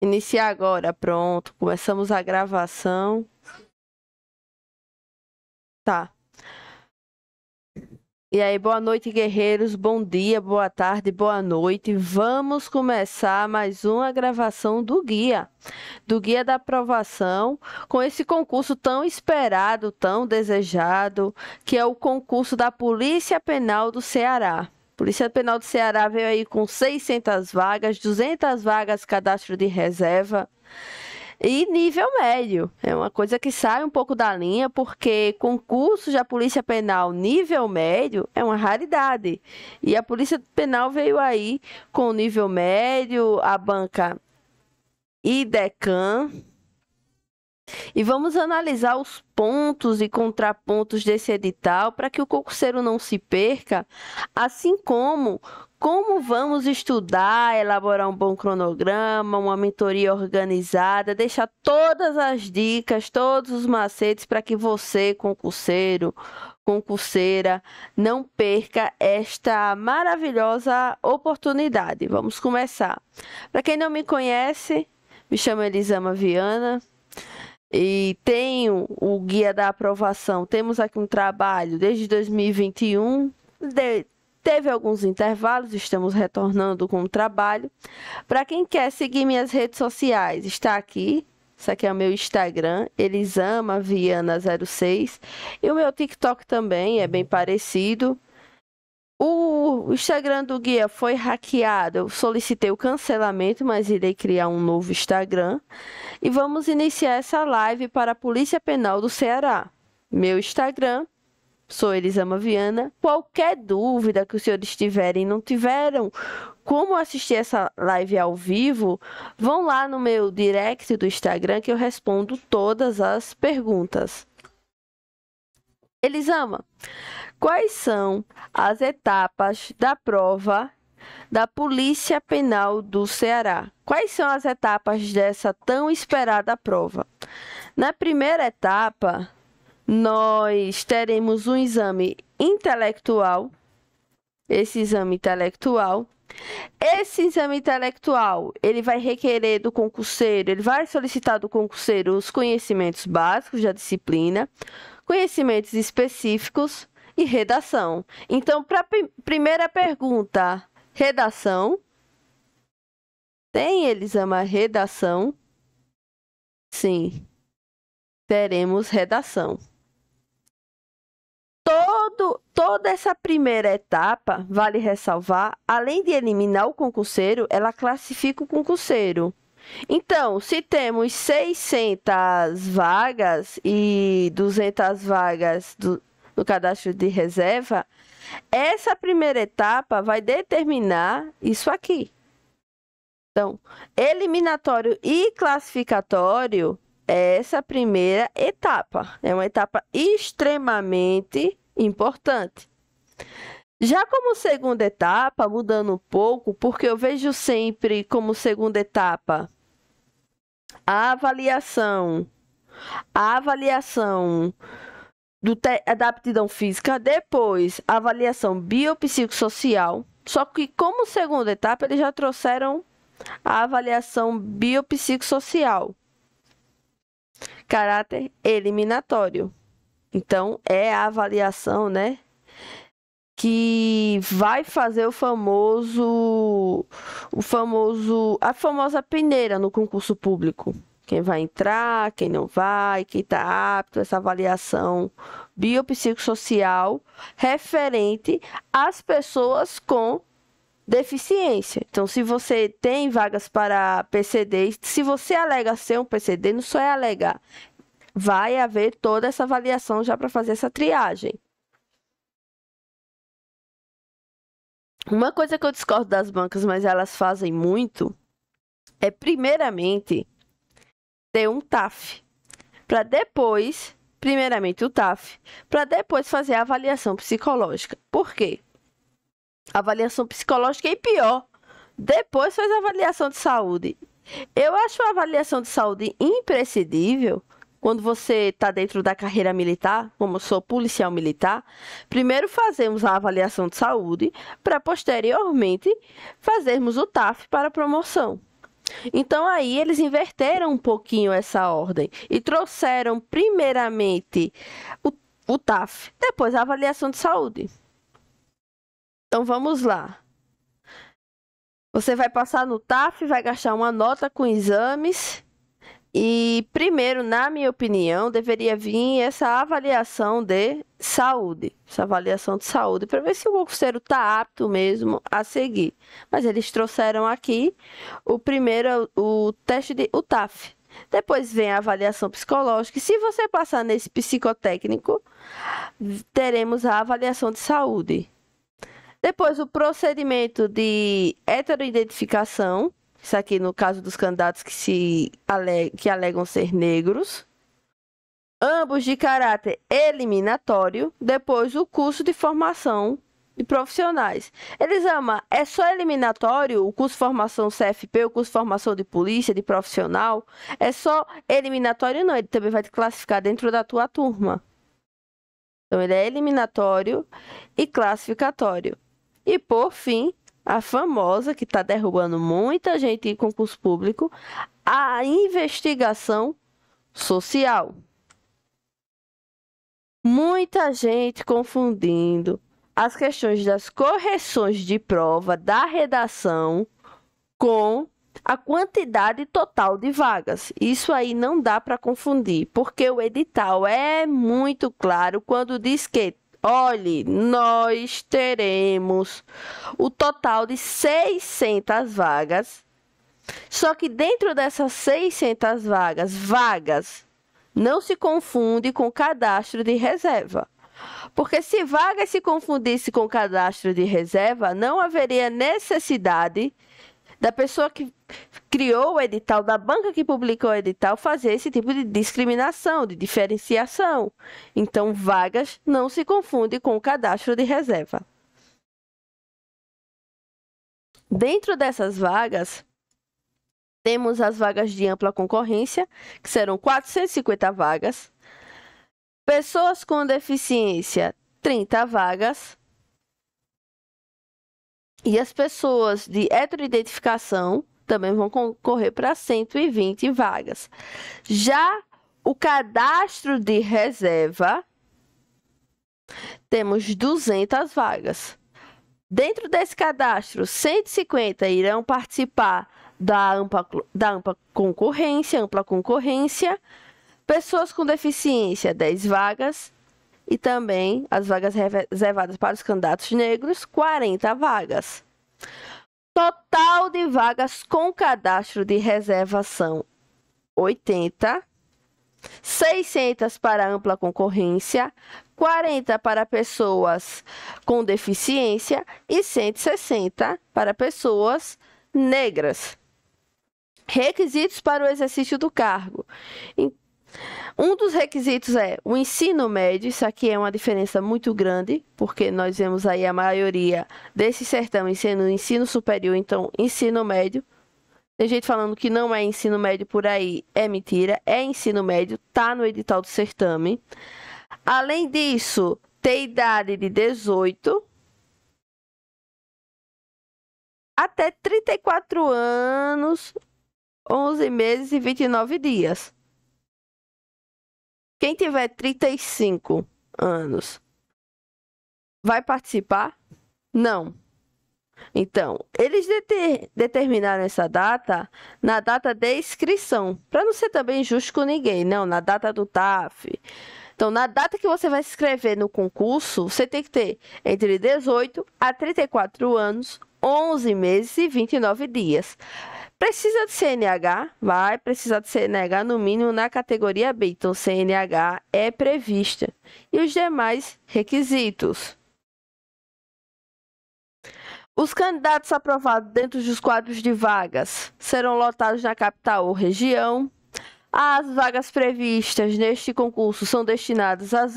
Iniciar agora, pronto. Começamos a gravação. Tá. E aí, boa noite, guerreiros. Bom dia, boa tarde, boa noite. Vamos começar mais uma gravação do Guia da Aprovação, com esse concurso tão esperado, tão desejado, que é o concurso da Polícia Penal do Ceará. Polícia Penal do Ceará veio aí com 600 vagas, 200 vagas cadastro de reserva. E nível médio, é uma coisa que sai um pouco da linha, porque concursos da Polícia Penal nível médio é uma raridade. E a Polícia Penal veio aí com nível médio, a banca IDECAN. E vamos analisar os pontos e contrapontos desse edital para que o concurseiro não se perca, assim como vamos estudar, elaborar um bom cronograma, uma mentoria organizada, deixar todas as dicas, todos os macetes para que você, concurseiro, concurseira, não perca esta maravilhosa oportunidade. Vamos começar. Para quem não me conhece, me chamo Elisama Viana e tenho o Guia da Aprovação. Temos aqui um trabalho desde 2021. Teve alguns intervalos, estamos retornando com o trabalho. Para quem quer seguir minhas redes sociais, está aqui. Isso aqui é o meu Instagram, Elisama Viana 06. E o meu TikTok também é bem parecido. O Instagram do guia foi hackeado. Eu solicitei o cancelamento, mas irei criar um novo Instagram. E vamos iniciar essa live para a Polícia Penal do Ceará. Meu Instagram, sou Elisama Viana. Qualquer dúvida que os senhores tiverem e não tiveram como assistir essa live ao vivo, vão lá no meu direct do Instagram que eu respondo todas as perguntas. Elisama, quais são as etapas da prova da Polícia Penal do Ceará? Quais são as etapas dessa tão esperada prova? Na primeira etapa, nós teremos um exame intelectual. Esse exame intelectual, ele vai requerer do concurseiro, ele vai solicitar do concurseiro os conhecimentos básicos da disciplina, conhecimentos específicos e redação. Então, para a primeira pergunta, redação. Tem, Elisama, redação? Sim, teremos redação. Toda essa primeira etapa, vale ressalvar, além de eliminar o concurseiro, ela classifica o concurseiro. Então, se temos 600 vagas e 200 vagas no cadastro de reserva, essa primeira etapa vai determinar isso aqui. Então, eliminatório e classificatório é essa primeira etapa. É uma etapa extremamente importante. Já como segunda etapa, mudando um pouco, porque eu vejo sempre como segunda etapa a avaliação da aptidão física, depois a avaliação biopsicossocial. Só que como segunda etapa, eles já trouxeram a avaliação biopsicossocial. Caráter eliminatório. Então, é a avaliação, né, que vai fazer a famosa peneira no concurso público. Quem vai entrar, quem não vai, quem está apto, essa avaliação biopsicossocial referente às pessoas com deficiência. Então, se você tem vagas para PCD, se você alega ser um PCD, não só é alegar, vai haver toda essa avaliação já para fazer essa triagem. Uma coisa que eu discordo das bancas, mas elas fazem muito, é primeiramente ter um TAF, para depois, primeiramente o TAF, para depois fazer a avaliação psicológica. Por quê? A avaliação psicológica é pior. Depois faz a avaliação de saúde. Eu acho a avaliação de saúde imprescindível quando você está dentro da carreira militar, como eu sou policial militar. Primeiro fazemos a avaliação de saúde para posteriormente fazermos o TAF para promoção. Então aí eles inverteram um pouquinho essa ordem e trouxeram primeiramente o TAF, depois a avaliação de saúde. Então vamos lá. Você vai passar no TAF, vai gastar uma nota com exames e primeiro, na minha opinião, deveria vir essa avaliação de saúde. Essa avaliação de saúde para ver se o concurseiro está apto mesmo a seguir. Mas eles trouxeram aqui o primeiro, o teste de o TAF. Depois vem a avaliação psicológica. E se você passar nesse psicotécnico, teremos a avaliação de saúde. Depois, o procedimento de heteroidentificação, isso aqui no caso dos candidatos que alegam ser negros. Ambos de caráter eliminatório. Depois, o curso de formação de profissionais. Eles amam, é só eliminatório o curso de formação CFP, o curso de formação de polícia, de profissional? É só eliminatório? Não, ele também vai te classificar dentro da tua turma. Então, ele é eliminatório e classificatório. E, por fim, a famosa, que está derrubando muita gente em concurso público, a investigação social. Muita gente confundindo as questões das correções de prova da redação com a quantidade total de vagas. Isso aí não dá para confundir, porque o edital é muito claro quando diz que olhe, nós teremos o total de 600 vagas, só que dentro dessas 600 vagas, não se confunde com cadastro de reserva. Porque se vagas se confundisse com cadastro de reserva, não haveria necessidade da pessoa que criou o edital, da banca que publicou o edital, fazer esse tipo de discriminação, de diferenciação. Então, vagas não se confunde com cadastro de reserva. Dentro dessas vagas, temos as vagas de ampla concorrência, que serão 450 vagas. Pessoas com deficiência, 30 vagas. E as pessoas de heteroidentificação também vão concorrer para 120 vagas. Já o cadastro de reserva, temos 200 vagas. Dentro desse cadastro, 150 irão participar da ampla concorrência. Pessoas com deficiência, 10 vagas. E também as vagas reservadas para os candidatos negros, 40 vagas. Total de vagas com cadastro de reserva são 80, 600 para ampla concorrência, 40 para pessoas com deficiência e 160 para pessoas negras. Requisitos para o exercício do cargo. Um dos requisitos é o ensino médio. Isso aqui é uma diferença muito grande, porque nós vemos aí a maioria desse certame sendo ensino superior, então ensino médio. Tem gente falando que não é ensino médio por aí, é mentira, é ensino médio, tá no edital do certame. Além disso, tem idade de 18 até 34 anos, 11 meses e 29 dias. Quem tiver 35 anos vai participar? Não. Então, eles determinaram essa data na data de inscrição, para não ser também injusto com ninguém, não, na data do TAF. Então, na data que você vai se inscrever no concurso, você tem que ter entre 18 a 34 anos, 11 meses e 29 dias. Precisa de CNH? Vai precisar de CNH no mínimo na categoria B. Então, CNH é prevista. E os demais requisitos. Os candidatos aprovados dentro dos quadros de vagas serão lotados na capital ou região. As vagas previstas neste concurso são destinadas a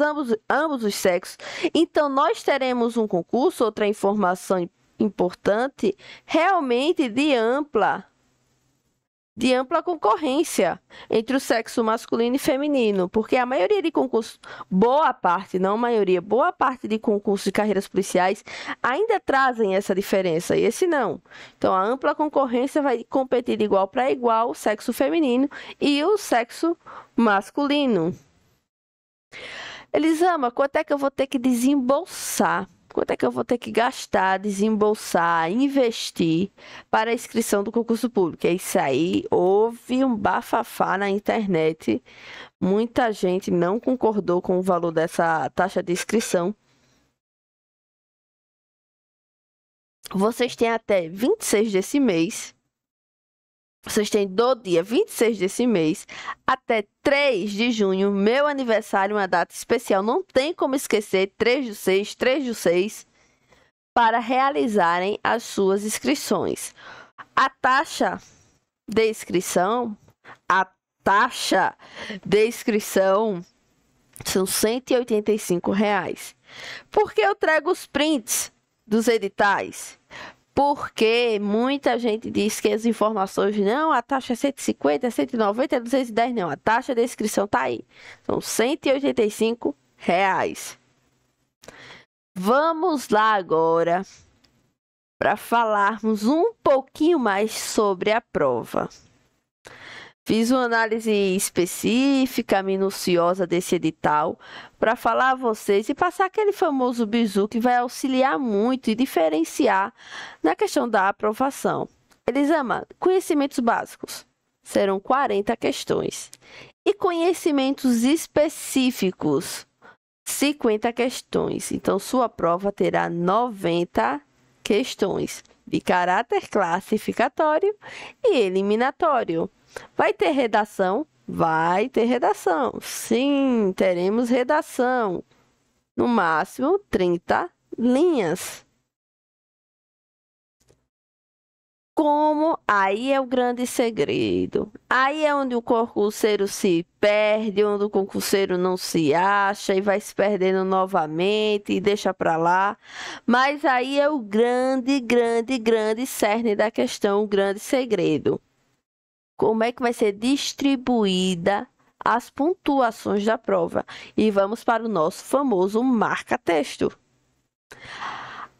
ambos os sexos. Então, nós teremos um concurso, outra informação importante, realmente de ampla de ampla concorrência entre o sexo masculino e feminino, porque a maioria de concursos, boa parte, não maioria, boa parte de concursos de carreiras policiais ainda trazem essa diferença, e esse não. Então, a ampla concorrência vai competir de igual para igual o sexo feminino e o sexo masculino. Elisama, quanto é que eu vou ter que desembolsar? Quanto é que eu vou ter que gastar, desembolsar, investir para a inscrição do concurso público? É isso aí, houve um bafafá na internet. Muita gente não concordou com o valor dessa taxa de inscrição. Vocês têm até 26 desse mês. Vocês têm do dia 26 desse mês até 3 de junho, meu aniversário, uma data especial. Não tem como esquecer, 3/6, para realizarem as suas inscrições. A taxa de inscrição são R$ 185. Por que eu trago os prints dos editais? Porque muita gente diz que as informações, não, a taxa é 150, é 190, é 210, não. A taxa de inscrição tá aí. São R$ 185. Vamos lá agora para falarmos um pouquinho mais sobre a prova. Fiz uma análise específica, minuciosa desse edital para falar a vocês e passar aquele famoso bizu que vai auxiliar muito e diferenciar na questão da aprovação. Elisama, conhecimentos básicos. Serão 40 questões. E conhecimentos específicos, 50 questões. Então, sua prova terá 90 questões de caráter classificatório e eliminatório. Vai ter redação? Vai ter redação. Sim, teremos redação. No máximo 30 linhas. Como? Aí é o grande segredo. Aí é onde o concurseiro se perde, onde o concurseiro não se acha e vai se perdendo novamente e deixa para lá. Mas aí é o grande cerne da questão, o grande segredo. Como é que vai ser distribuída as pontuações da prova? E vamos para o nosso famoso marca-texto.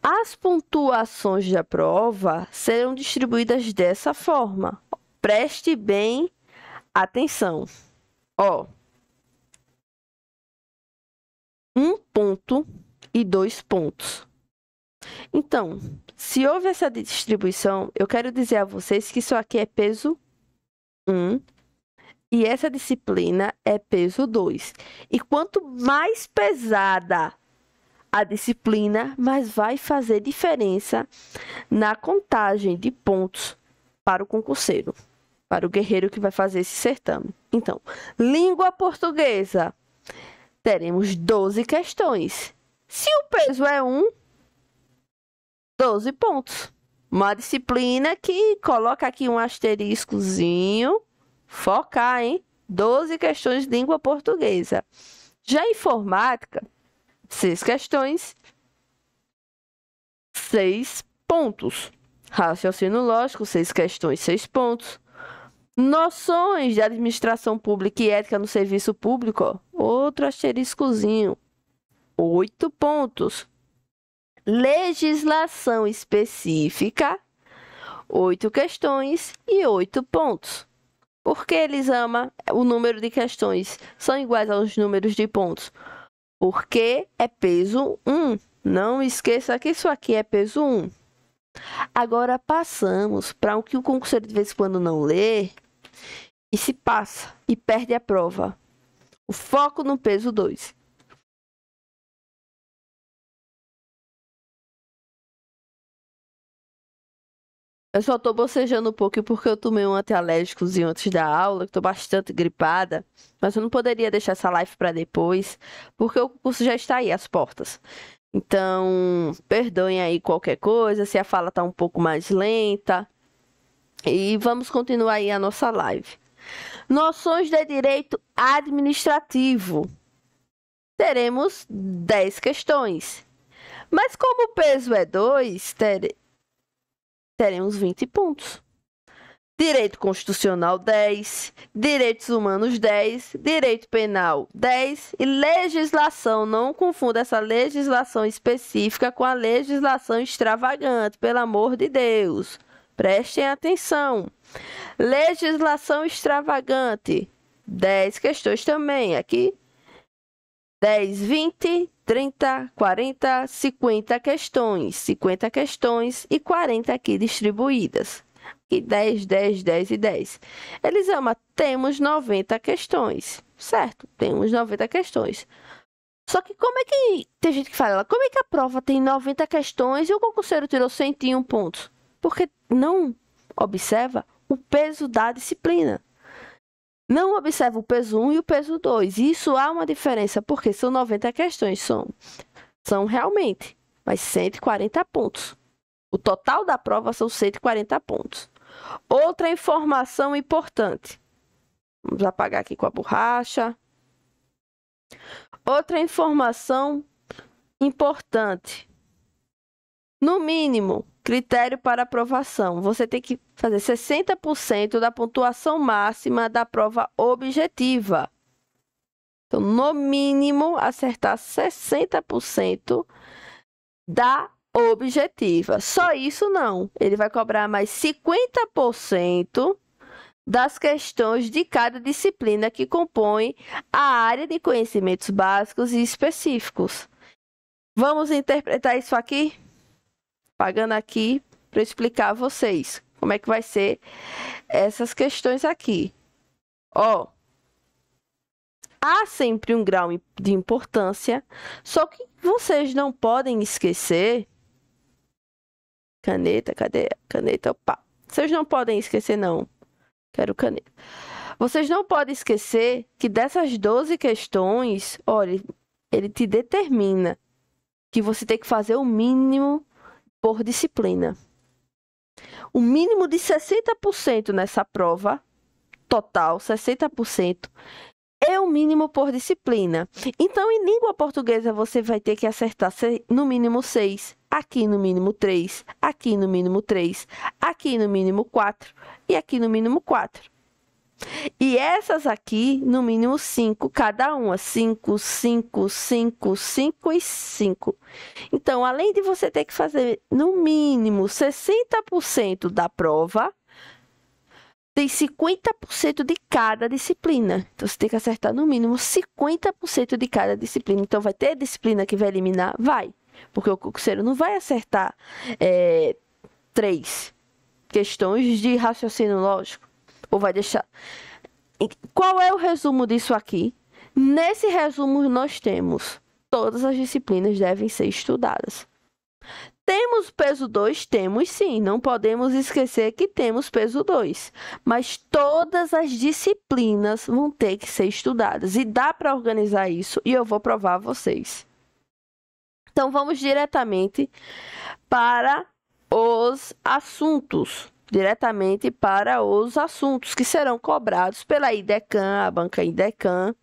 As pontuações da prova serão distribuídas dessa forma. Preste bem atenção. 1 ponto e 2 pontos. Então, se houve essa distribuição, eu quero dizer a vocês que isso aqui é peso 1 e essa disciplina é peso 2. E quanto mais pesada a disciplina, mais vai fazer diferença na contagem de pontos para o concurseiro, para o guerreiro que vai fazer esse certame. Então, língua portuguesa, teremos 12 questões. Se o peso é 1, 12 pontos. Uma disciplina que coloca aqui um asteriscozinho, focar, hein? 12 questões de língua portuguesa. Já informática, 6 questões, 6 pontos. Raciocínio lógico, 6 questões, 6 pontos. Noções de administração pública e ética no serviço público, outro asteriscozinho, 8 pontos. Legislação específica, 8 questões e 8 pontos. Por que Elisama, o número de questões são iguais aos números de pontos? Porque é peso 1. Não esqueça que isso aqui é peso 1. Agora passamos para o que o concurseiro de vez em quando não lê e se passa e perde a prova. O foco no peso 2. Eu só tô bocejando um pouco porque eu tomei um antialérgicozinho antes da aula, que tô bastante gripada, mas eu não poderia deixar essa live para depois, porque o curso já está aí às portas. Então, perdoem aí qualquer coisa, se a fala tá um pouco mais lenta. E vamos continuar aí a nossa live. Noções de direito administrativo. Teremos 10 questões. Mas como o peso é 2, teremos 20 pontos. Direito constitucional, 10. Direitos humanos, 10. Direito penal, 10. E legislação, não confunda essa legislação específica com a legislação extravagante, pelo amor de Deus. Prestem atenção. Legislação extravagante, 10 questões também. Aqui, 10, 20, 30, 40, 50 questões. 50 questões e 40 aqui distribuídas. Aqui 10, 10, 10 e 10. Elisama, temos 90 questões, certo? Temos 90 questões. Só que como é que... Tem gente que fala, como é que a prova tem 90 questões e o concurseiro tirou 101 pontos? Porque não observa o peso da disciplina. Não observa o peso 1 e o peso 2. Isso há uma diferença, porque são 90 questões, são realmente, mas 140 pontos. O total da prova são 140 pontos. Outra informação importante. Vamos apagar aqui com a borracha. Outra informação importante. No mínimo, critério para aprovação. Você tem que fazer 60% da pontuação máxima da prova objetiva. Então, no mínimo, acertar 60% da objetiva. Só isso não. Ele vai cobrar mais 50% das questões de cada disciplina que compõe a área de conhecimentos básicos e específicos. Vamos interpretar isso aqui? Pagando aqui para explicar a vocês como é que vai ser essas questões aqui. Ó, há sempre um grau de importância, só que vocês não podem esquecer... Caneta, cadê? Caneta, opa. Vocês não podem esquecer, não. Quero caneta. Vocês não podem esquecer que dessas 12 questões, olha, ele te determina que você tem que fazer o mínimo por disciplina. O mínimo de 60% nessa prova, total, 60%, é o mínimo por disciplina. Então, em língua portuguesa, você vai ter que acertar no mínimo 6, aqui no mínimo 3, aqui no mínimo 3, aqui no mínimo 4 e aqui no mínimo 4. E essas aqui, no mínimo 5, cada uma. 5, 5, 5, 5 e 5. Então, além de você ter que fazer, no mínimo, 60% da prova, tem 50% de cada disciplina. Então, você tem que acertar, no mínimo, 50% de cada disciplina. Então, vai ter disciplina que vai eliminar? Vai. Porque o concurseiro não vai acertar 3 questões de raciocínio lógico. Ou vai deixar... Qual é o resumo disso aqui? Nesse resumo, nós temos todas as disciplinas devem ser estudadas. Temos peso 2? Temos sim. Não podemos esquecer que temos peso 2. Mas todas as disciplinas vão ter que ser estudadas. E dá para organizar isso. E eu vou provar a vocês. Então, vamos diretamente para os assuntos. Diretamente para os assuntos que serão cobrados pela IDECAM, a banca IDECAM,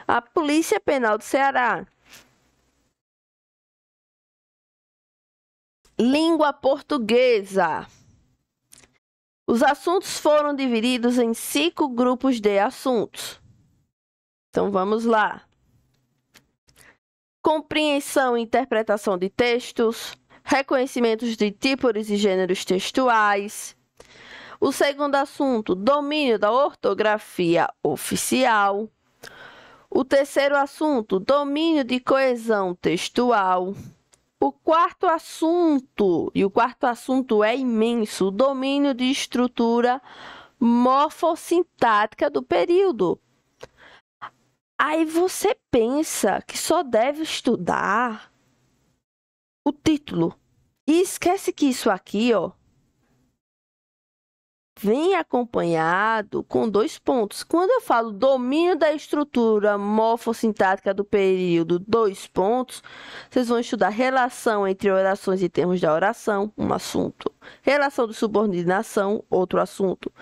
a Polícia Penal do Ceará. Língua portuguesa. Os assuntos foram divididos em 5 grupos de assuntos. Então, vamos lá. Compreensão e interpretação de textos, reconhecimentos de tipos e gêneros textuais. O segundo assunto, domínio da ortografia oficial. O terceiro assunto, domínio de coesão textual. O quarto assunto, e o quarto assunto é imenso, o domínio de estrutura morfossintática do período. Aí você pensa que só deve estudar o título. E esquece que isso aqui, ó, vem acompanhado com 2 pontos. Quando eu falo domínio da estrutura morfossintática do período, 2 pontos, vocês vão estudar relação entre orações e termos da oração, um assunto. Relação de subordinação, outro assunto.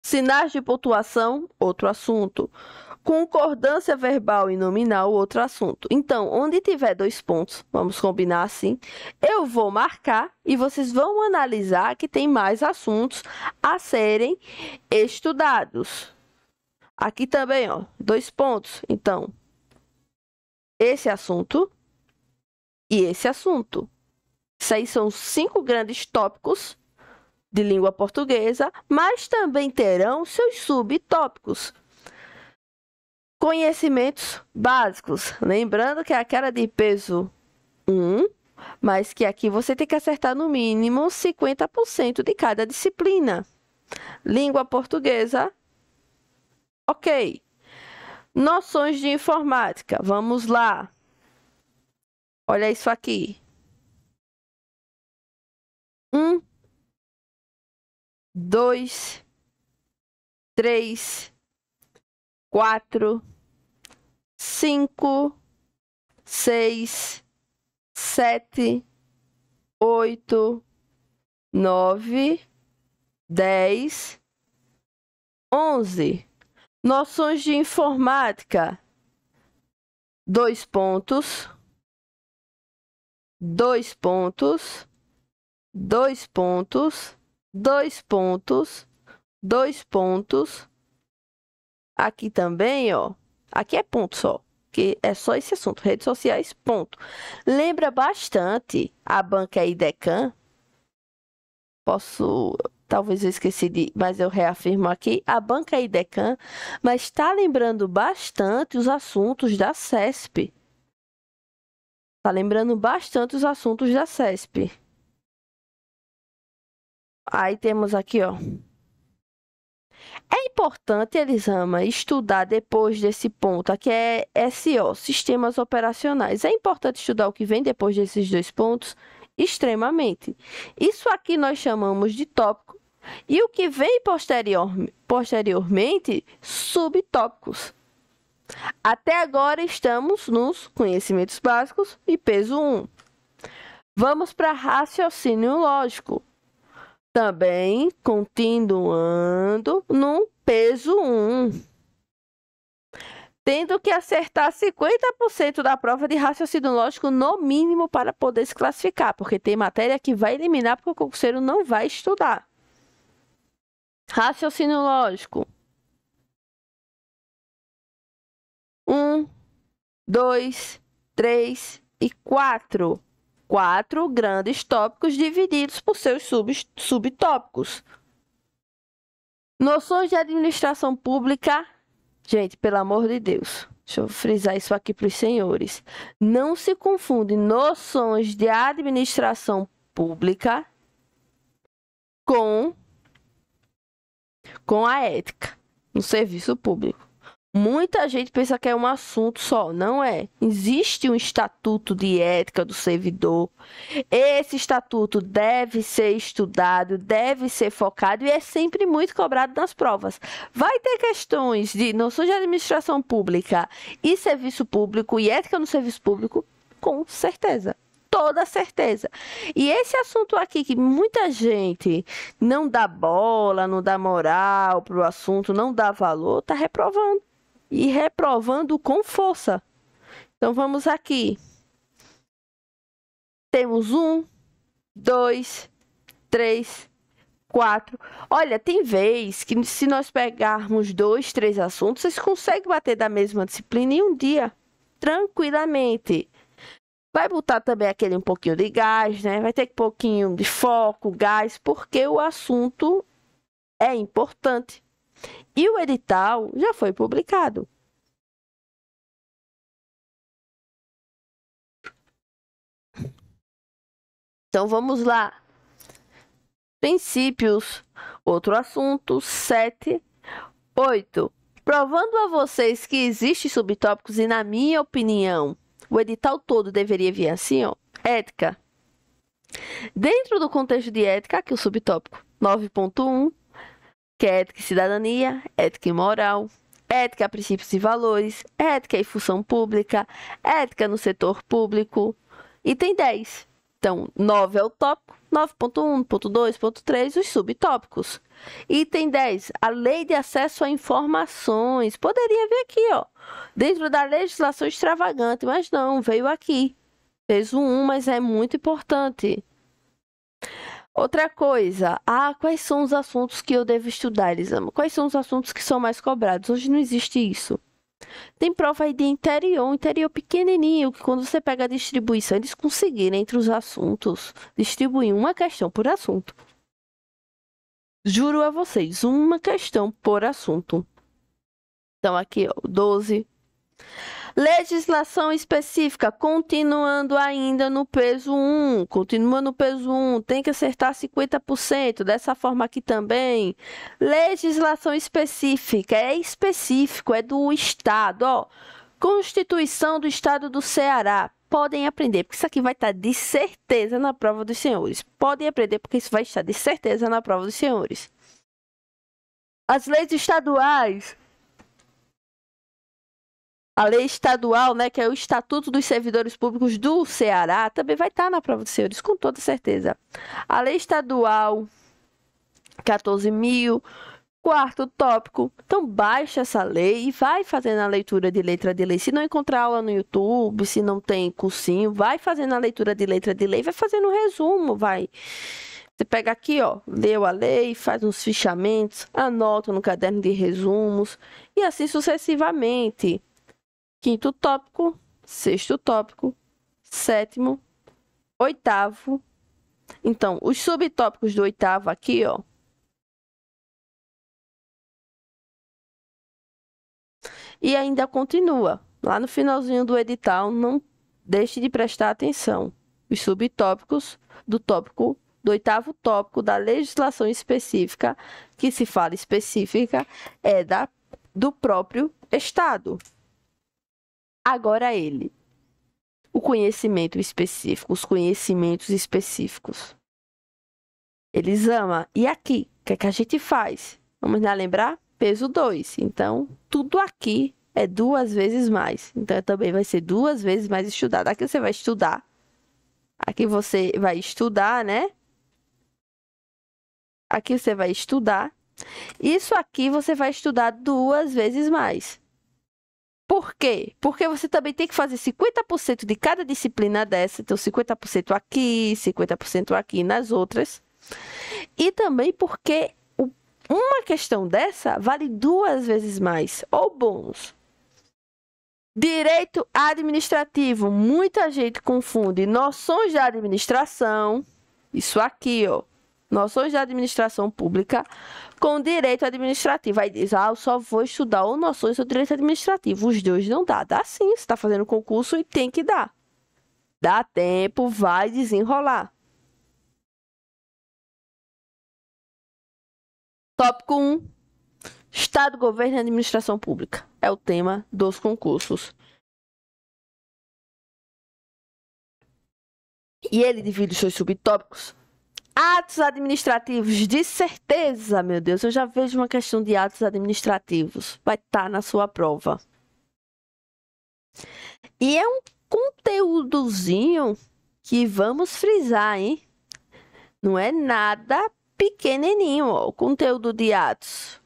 Sinais de pontuação, outro assunto. Concordância verbal e nominal, outro assunto. Então, onde tiver 2 pontos, vamos combinar assim, eu vou marcar e vocês vão analisar que tem mais assuntos a serem estudados. Aqui também, ó, 2 pontos. Então, esse assunto e esse assunto. Isso aí são 5 grandes tópicos de língua portuguesa, mas também terão seus subtópicos. Conhecimentos básicos. Lembrando que é aquela de peso 1, mas que aqui você tem que acertar no mínimo 50% de cada disciplina. Língua portuguesa, ok. Noções de informática, vamos lá. Olha isso aqui. 1, 2, 3, 4, 5, 6, 7, 8, 9, 10, 11. Noções de informática. 2 pontos. 2 pontos. 2 pontos. 2 pontos. 2 pontos. Aqui também, ó. Aqui é ponto só, que é só esse assunto, redes sociais, ponto. Lembra bastante a Banca IDECAN. Talvez eu esqueci mas eu reafirmo aqui, a Banca IDECAN, mas está lembrando bastante os assuntos da CESP. Está lembrando bastante os assuntos da CESP. Aí temos aqui, ó. É importante, Elisama, estudar depois desse ponto, aqui é SO, Sistemas Operacionais. É importante estudar o que vem depois desses 2 pontos? Extremamente. Isso aqui nós chamamos de tópico. E o que vem posteriormente, subtópicos. Até agora estamos nos conhecimentos básicos e peso 1. Vamos para raciocínio lógico. Também continuando no peso 1. Tendo que acertar 50% da prova de raciocínio lógico no mínimo para poder se classificar, porque tem matéria que vai eliminar porque o concurseiro não vai estudar. Raciocínio lógico. 1, 2, 3 e 4. 4 grandes tópicos divididos por seus subtópicos. Noções de administração pública. Gente, pelo amor de Deus, deixa eu frisar isso aqui para os senhores. Não se confunde noções de administração pública com a ética no serviço público. Muita gente pensa que é um assunto só, não é. Existe um estatuto de ética do servidor. Esse estatuto deve ser estudado, deve ser focado e é sempre muito cobrado nas provas. Vai ter questões de noções de administração pública e serviço público e ética no serviço público, com certeza. Toda certeza. E esse assunto aqui que muita gente não dá bola, não dá moral para o assunto, não dá valor, está reprovando. E reprovando com força. Então, vamos aqui. Temos 1, 2, 3, 4. Olha, tem vez que se nós pegarmos 2, 3 assuntos, vocês conseguem bater da mesma disciplina em um dia, tranquilamente. Vai botar também aquele um pouquinho de gás, né? Vai ter um pouquinho de foco, gás, porque o assunto é importante. E o edital já foi publicado. Então, vamos lá. Princípios, outro assunto, 7, 8. Provando a vocês que existem subtópicos e, na minha opinião, o edital todo deveria vir assim, ó. Ética. Dentro do contexto de ética, aqui o subtópico 9.1, que é ética e cidadania, ética e moral, ética, princípios e valores, ética e função pública, ética no setor público. Item 10. Então, 9 é o tópico, 9.1, ponto 2, ponto 3, os subtópicos. Item 10, a Lei de Acesso a Informações. Poderia vir aqui, ó, dentro da legislação extravagante, mas não, veio aqui. Fez o 1, mas é muito importante. Outra coisa, quais são os assuntos que eu devo estudar, Elisama? Quais são os assuntos que são mais cobrados? Hoje não existe isso. Tem prova aí de interior pequenininho, que quando você pega a distribuição, eles conseguiram entre os assuntos distribuir uma questão por assunto. Juro a vocês, uma questão por assunto. Então aqui, ó, 12. Legislação específica, continuando ainda no peso 1. Continua no peso 1, tem que acertar 50%. Dessa forma aqui também. Legislação específica, é específico, é do Estado. Ó. Constituição do Estado do Ceará. Podem aprender, porque isso aqui vai estar de certeza na prova dos senhores. Podem aprender, porque isso vai estar de certeza na prova dos senhores. As leis estaduais. A lei estadual, né, que é o Estatuto dos Servidores Públicos do Ceará, também vai estar na prova dos senhores, com toda certeza. A lei estadual 14.000, quarto tópico. Então, baixa essa lei e vai fazendo a leitura de letra de lei. Se não encontrar aula no YouTube, se não tem cursinho, vai fazendo a leitura de letra de lei, vai fazendo um resumo, vai. Você pega aqui, ó, leu a lei, faz uns fichamentos, anota no caderno de resumos e assim sucessivamente. Quinto tópico, sexto tópico, sétimo, oitavo. Então, os subtópicos do oitavo aqui, ó. E ainda continua. Lá no finalzinho do edital, não deixe de prestar atenção. Os subtópicos do oitavo tópico da legislação específica, que se fala específica, é do próprio Estado. Agora ele. O conhecimento específico, os conhecimentos específicos. Eles amam. E aqui, o que é que a gente faz? Vamos lá lembrar? Peso 2. Então, tudo aqui é 2 vezes mais. Então, também vai ser 2 vezes mais estudado. Aqui você vai estudar. Aqui você vai estudar, né? Aqui você vai estudar. Isso aqui você vai estudar 2 vezes mais. Por quê? Porque você também tem que fazer 50% de cada disciplina dessa. Então, 50% aqui, 50% aqui nas outras. E também porque uma questão dessa vale 2 vezes mais. Ou bônus. Direito administrativo. Muita gente confunde noções da administração. Isso aqui, ó. Noções da administração pública com direito administrativo. Aí diz, eu só vou estudar ou noções ou direito administrativo. Os dois não dá. Dá sim, você está fazendo concurso e tem que dar. Dá tempo, vai desenrolar. Tópico 1. Estado, governo e administração pública. É o tema dos concursos. E ele divide os seus subtópicos. Atos administrativos, de certeza, meu Deus, eu já vejo uma questão de atos administrativos. Vai estar na sua prova. E é um conteúdozinho que vamos frisar, hein? Não é nada pequenininho, ó, o conteúdo de atos.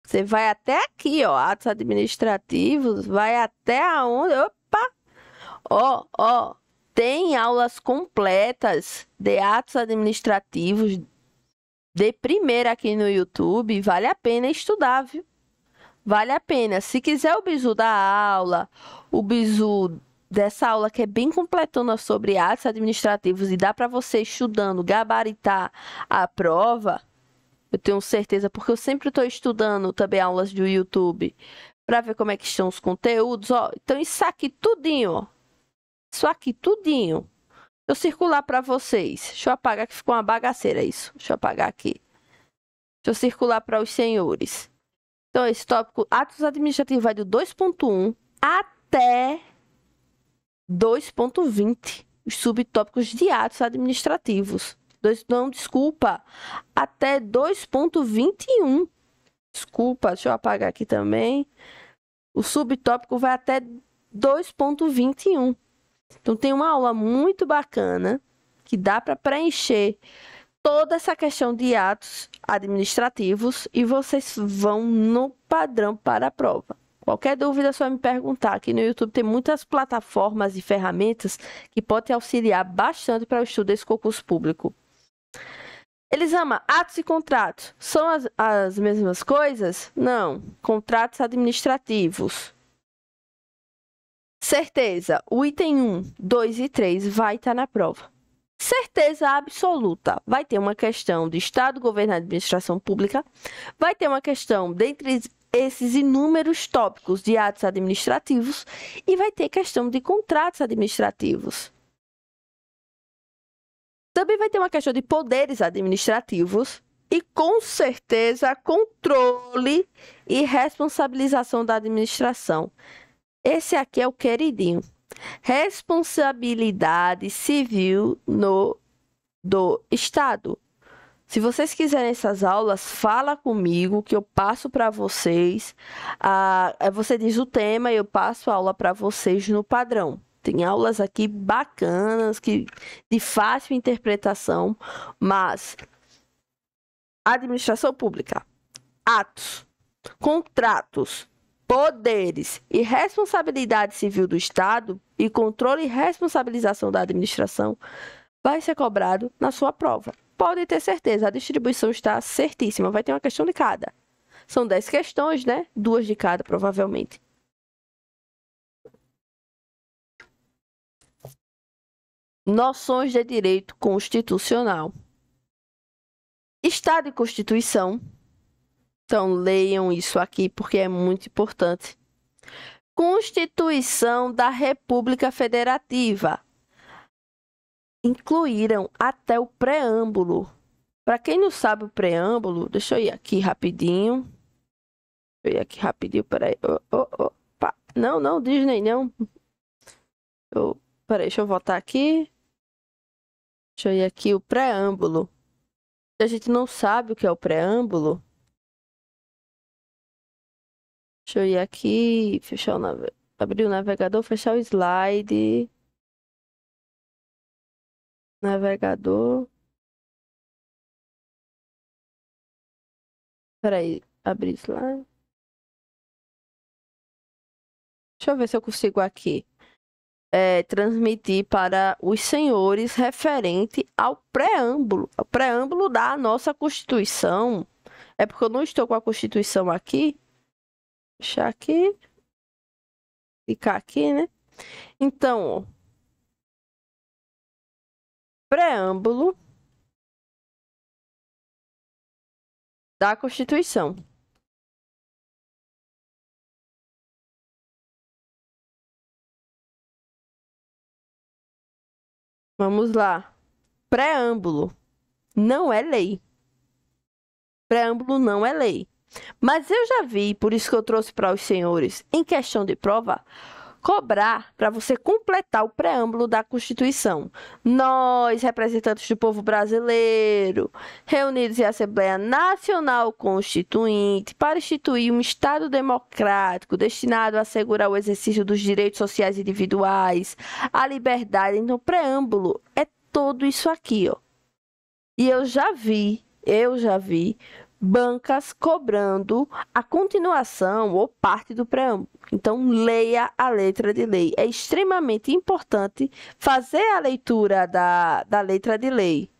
Você vai até aqui, ó, atos administrativos, vai até aonde? Opa! Ó. Tem aulas completas de atos administrativos de primeira aqui no YouTube. Vale a pena estudar, viu? Vale a pena. Se quiser o bizu da aula, o bizu dessa aula que é bem completona sobre atos administrativos e dá para você estudando gabaritar a prova, eu tenho certeza, porque eu sempre estou estudando também aulas do YouTube para ver como é que estão os conteúdos. Ó, então isso aqui tudinho, ó. Isso aqui, tudinho. Eu circular para vocês. Deixa eu apagar que ficou uma bagaceira isso. Deixa eu apagar aqui. Deixa eu circular para os senhores. Então, esse tópico, atos administrativos, vai do 2.1 até 2.20. Os subtópicos de atos administrativos. Não, desculpa. Até 2.21. Desculpa, deixa eu apagar aqui também. O subtópico vai até 2.21. Então, tem uma aula muito bacana que dá para preencher toda essa questão de atos administrativos e vocês vão no padrão para a prova. Qualquer dúvida é só me perguntar. Aqui no YouTube tem muitas plataformas e ferramentas que podem auxiliar bastante para o estudo desse concurso público. Elisama, atos e contratos são as mesmas coisas? Não. Contratos administrativos. Certeza, o item 1, 2 e 3 vai estar na prova. Certeza absoluta, vai ter uma questão de Estado, Governo e Administração Pública, vai ter uma questão dentre esses inúmeros tópicos de atos administrativos e vai ter questão de contratos administrativos. Também vai ter uma questão de poderes administrativos e, com certeza, controle e responsabilização da administração. Esse aqui é o queridinho. Responsabilidade civil do Estado. Se vocês quiserem essas aulas, fala comigo que eu passo para vocês. Você diz o tema e eu passo a aula para vocês no padrão. Tem aulas aqui bacanas, de fácil interpretação, mas administração pública, atos, contratos, poderes e responsabilidade civil do Estado e controle e responsabilização da administração vai ser cobrado na sua prova. Pode ter certeza, a distribuição está certíssima, vai ter uma questão de cada. São 10 questões, né? 2 de cada, provavelmente. Noções de direito constitucional. Estado e Constituição. Então, leiam isso aqui porque é muito importante. Constituição da República Federativa. Incluíram até o preâmbulo. Para quem não sabe o preâmbulo, deixa eu ir aqui rapidinho. Peraí. Opa. Não, Disney, não. Peraí, deixa eu voltar aqui. Deixa eu ir aqui, o preâmbulo. Se a gente não sabe o que é o preâmbulo, deixa eu ir aqui, abrir o navegador, fechar o slide. Navegador. Peraí, abrir slide. Deixa eu ver se eu consigo aqui. Transmitir para os senhores referente ao preâmbulo. O preâmbulo da nossa Constituição. É porque eu não estou com a Constituição aqui. Deixar aqui. Ficar aqui, né? Então, ó, preâmbulo da Constituição. Vamos lá. Preâmbulo não é lei. Preâmbulo não é lei. Mas eu já vi, por isso que eu trouxe para os senhores, em questão de prova, cobrar para você completar o preâmbulo da Constituição. Nós, representantes do povo brasileiro, reunidos em Assembleia Nacional Constituinte, para instituir um Estado democrático destinado a assegurar o exercício dos direitos sociais individuais, a liberdade. Então, o preâmbulo é tudo isso aqui, ó. E eu já vi bancas cobrando a continuação ou parte do preâmbulo. Então, leia a letra de lei. É extremamente importante fazer a leitura da letra de lei.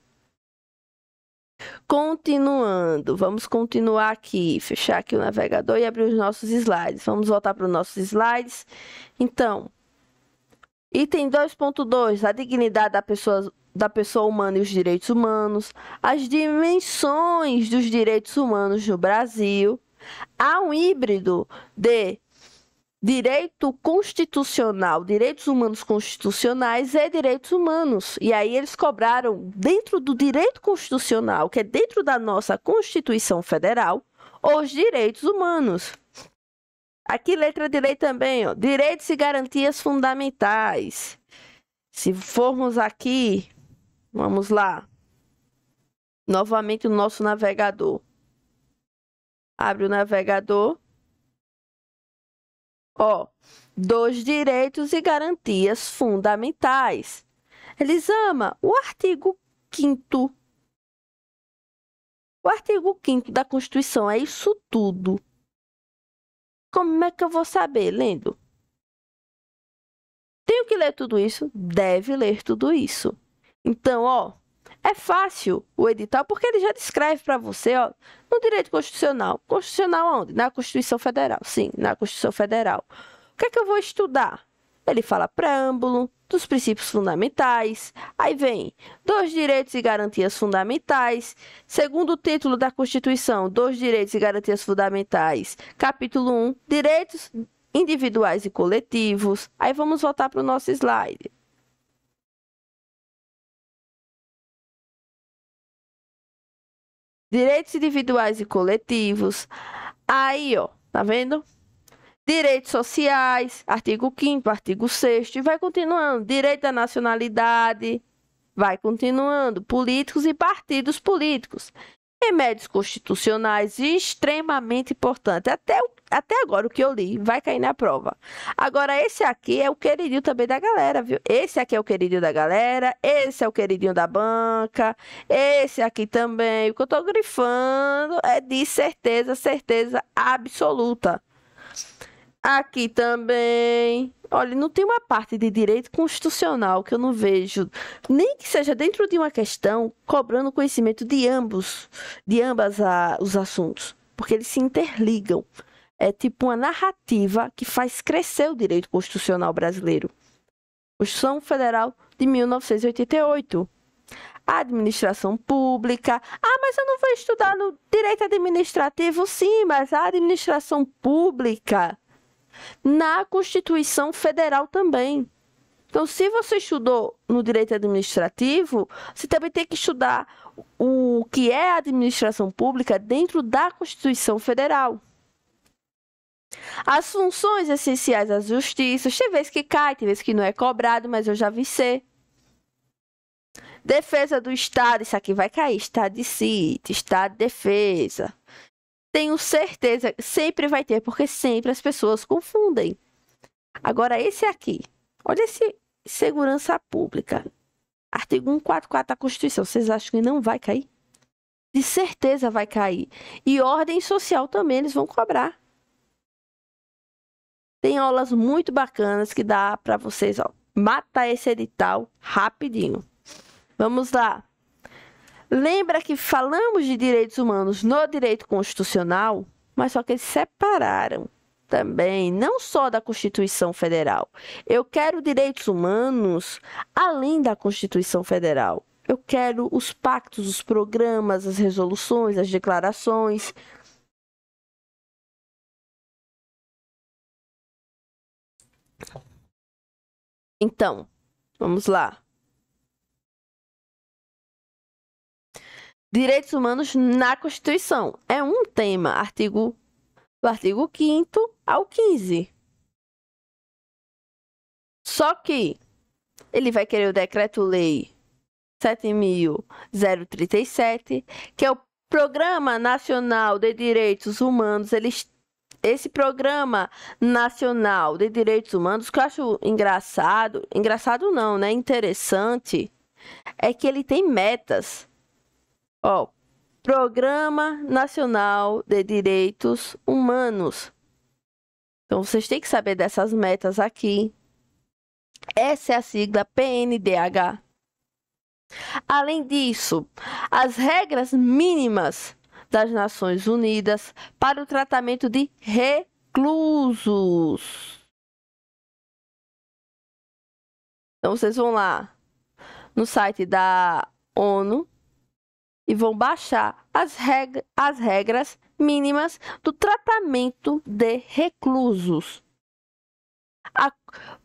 Continuando, vamos continuar aqui, fechar aqui o navegador e abrir os nossos slides. Vamos voltar para os nossos slides. Então, item 2.2, a dignidade da pessoa humana e os direitos humanos, as dimensões dos direitos humanos no Brasil. Há um híbrido de direito constitucional, direitos humanos constitucionais e direitos humanos. E aí eles cobraram, dentro do direito constitucional, que é dentro da nossa Constituição Federal, os direitos humanos. Aqui, letra de lei também, ó, direitos e garantias fundamentais. Se formos aqui, vamos lá. Novamente o nosso navegador. Abre o navegador. Ó, dos direitos e garantias fundamentais. Elisama, o artigo 5º. O artigo 5º da Constituição é isso tudo. Como é que eu vou saber? Lendo. Tenho que ler tudo isso? Deve ler tudo isso. Então, ó, é fácil o edital porque ele já descreve para você, ó, no direito constitucional. Constitucional onde? Na Constituição Federal. Sim, na Constituição Federal. O que é que eu vou estudar? Ele fala preâmbulo, dos princípios fundamentais, aí vem dos direitos e garantias fundamentais, segundo título da Constituição, dos direitos e garantias fundamentais, capítulo 1, direitos individuais e coletivos. Aí vamos voltar para o nosso slide. Direitos individuais e coletivos. Aí, ó, tá vendo? Direitos sociais, artigo 5º, artigo 6º, e vai continuando. Direito à nacionalidade, vai continuando. Políticos e partidos políticos. Remédios constitucionais, extremamente importante. Até agora, o que eu li vai cair na prova. Agora, esse aqui é o queridinho também da galera, viu? Esse aqui é o queridinho da galera, esse é o queridinho da banca, esse aqui também. O que eu tô grifando é de certeza, certeza absoluta. Aqui também. Olha, não tem uma parte de direito constitucional que eu não vejo, nem que seja dentro de uma questão, cobrando conhecimento de ambas os assuntos, porque eles se interligam. É tipo uma narrativa que faz crescer o direito constitucional brasileiro. Constituição Federal de 1988. A administração pública. Ah, mas eu não vou estudar no direito administrativo? Sim, mas a administração pública na Constituição Federal também. Então, se você estudou no direito administrativo, você também tem que estudar o que é a administração pública dentro da Constituição Federal. As funções essenciais da justiça, tem vezes que cai, tem vezes que não é cobrado, mas eu já vi ser. Defesa do Estado, isso aqui vai cair, Estado de sítio, Estado de defesa. Tenho certeza, sempre vai ter, porque sempre as pessoas confundem. Agora, esse aqui, olha esse segurança pública. Artigo 144 da Constituição, vocês acham que não vai cair? De certeza vai cair. E ordem social também, eles vão cobrar. Tem aulas muito bacanas que dá para vocês, ó, matar esse edital rapidinho. Vamos lá. Lembra que falamos de direitos humanos no direito constitucional, mas só que eles separaram também, não só da Constituição Federal. Eu quero direitos humanos além da Constituição Federal. Eu quero os pactos, os programas, as resoluções, as declarações. Então, vamos lá. Direitos humanos na Constituição. É um tema, do artigo 5º ao 15. Só que ele vai querer o Decreto-Lei 7.037, que é o Programa Nacional de Direitos Humanos. Esse Programa Nacional de Direitos Humanos, que eu acho engraçado não, né? Interessante, é que ele tem metas. Ó, Programa Nacional de Direitos Humanos. Então, vocês têm que saber dessas metas aqui. Essa é a sigla PNDH. Além disso, as regras mínimas das Nações Unidas para o tratamento de reclusos. Então, vocês vão lá no site da ONU e vão baixar as regras mínimas do tratamento de reclusos.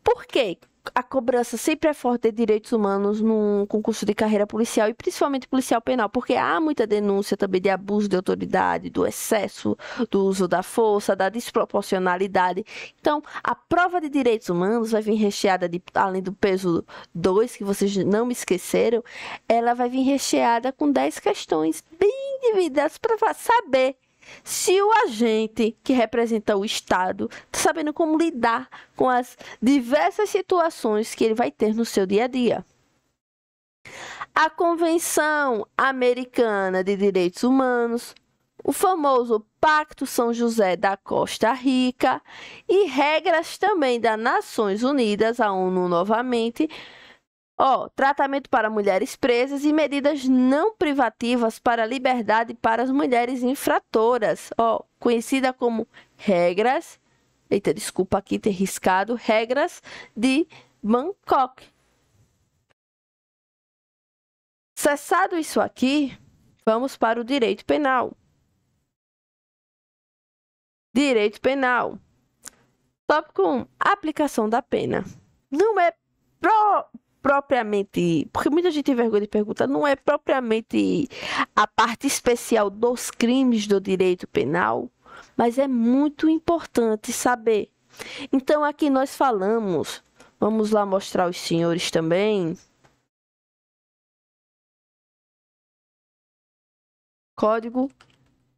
Por quê? A cobrança sempre é forte de direitos humanos num concurso de carreira policial e principalmente policial penal, porque há muita denúncia também de abuso de autoridade, do excesso do uso da força, da desproporcionalidade. Então, a prova de direitos humanos vai vir recheada, além do peso 2, que vocês não me esqueceram, ela vai vir recheada com 10 questões bem divididas para saber se o agente que representa o Estado está sabendo como lidar com as diversas situações que ele vai ter no seu dia a dia. A Convenção Americana de Direitos Humanos, o famoso Pacto São José da Costa Rica e regras também das Nações Unidas, a ONU novamente, tratamento para mulheres presas e medidas não privativas para a liberdade para as mulheres infratoras, conhecida como regras, desculpa aqui ter riscado, regras de Bangkok. Cessado isso aqui, vamos para o direito penal. Direito penal. Tópico 1. Aplicação da pena. Não é propriamente, porque muita gente tem vergonha de perguntar, não é propriamente a parte especial dos crimes do direito penal, mas é muito importante saber. Então, aqui nós falamos, vamos lá mostrar aos senhores também. Código